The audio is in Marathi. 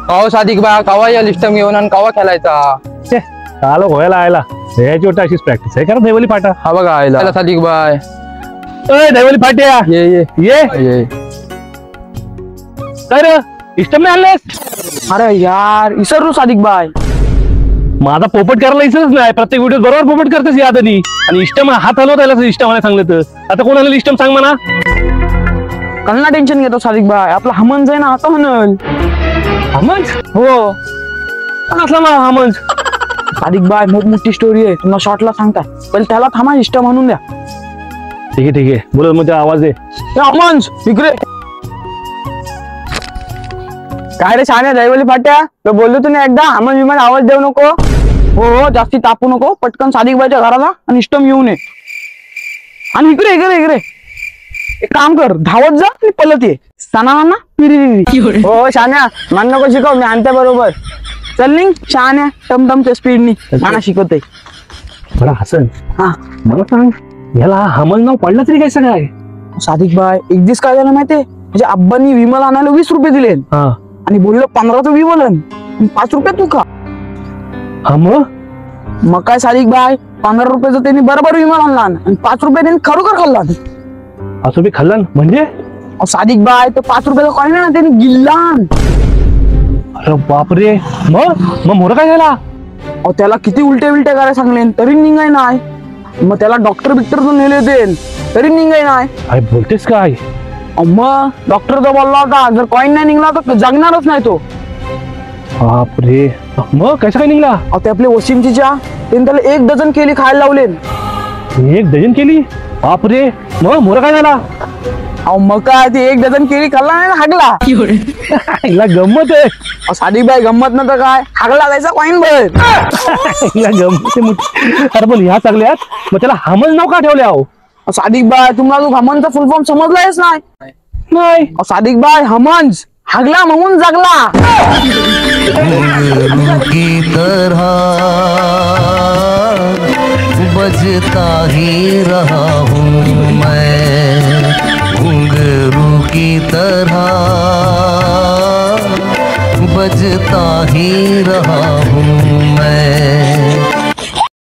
कावा सादिक बा कावा या लिस्ट घेऊन आणि कावा खेळायचा चालो व्हायला आयला याची वाटतं अशीच प्रॅक्टिस आहे कारण दैवली फाटा हा बघा आयला सादिक बाय दैवली फाट्या ये ये ये ये काय रे इष्टम नाही आणलेस अरे यार इसरलो सादिक बाय माझा पोपट करायला इच्छाच नाही प्रत्येक व्हिडिओ बरोबर पोपट करतेस यादनी आणि इष्टम हात हलवता इष्टम मला सांगलं तर आता कोण आलं इष्टम सांग म्हणा कल्ला टेन्शन घेतो सादिक बाय आपला हमन जाय ना आता म्हणल हमंज हो असला ना हमंज सादिक बाय खूप मोठी स्टोरी आहे तुम्हाला शॉर्टला सांगताय पण त्याला थांबा इष्ट म्हणून द्या ठीक आहे बोलत मग आवाज आहे हमंज इकडे काय रे छान आहे दैवली फाट्या तो बोललो तू ना एकदा हमन विमान आवाज देऊ नको हो जास्ती तापू नको पटकन सादिक बायच्या घराला आणि इष्टम येऊ नये आणि इकडे इकडे इकडे एक काम कर धावत जा आणि पलत ये सणा ना पिरी हो शान्या मान नको शिकव मी आणते बरोबर चल निघ शान्या टमटमच्या स्पीडनी मला शिकवते बरं हसन हा मला सांग याला हमंज नाव पडलं तरी काय सगळं सादिक बाय एक दिवस काय झालं माहितीये म्हणजे अब्बांनी विमल आणायला 20 रुपये दिले हा आणि बोललो 15चं विमलन 5 रुपये तू का मग काय सादिक बाय 15 रुपयाचं त्यांनी बरोबर विमल आणला आणि 5 रुपये त्यांनी खरोखर खाल्ला असं बी खाल्लं म्हणजे सादिक बाय तो 5 रुपयाचा कॉइन ना त्यांनी गिल्लान अरे बापरे मग मोर काय झाला त्याला किती उलटे करायला सांगले तरी निघाय नाही मग त्याला डॉक्टर बिक्टर तो नेले होते तरी निघाय नाही काय बोलतेस काय मग डॉक्टर तो बोलला होता जर कॉइन नाही निघला तर जगणारच नाही तो बापरे मग कसं काय निघला ते आपले वशिमची चहा त्यांनी त्याला 1 डझन केली खायला लावले 1 डझन केली बापरे मग मोर काय झाला मग काय ते 1 डझन केळी खाल्ला नाही हागला हिला गंमत आहे सादिक बाय गंमत नव्हतं काय हागला जायचा कॉइन भर हिला गंमत आहे अरे पण ह्या चांगल्यात मग त्याला हमंज नाव का ठेवले आहो सादिक बाय तुम्हाला तो हमनचा फुल फॉर्म समजलायच नाही सादिक बाय हमंज हागला म्हणून जागला की तरह बजता ही रहा हूँ मैं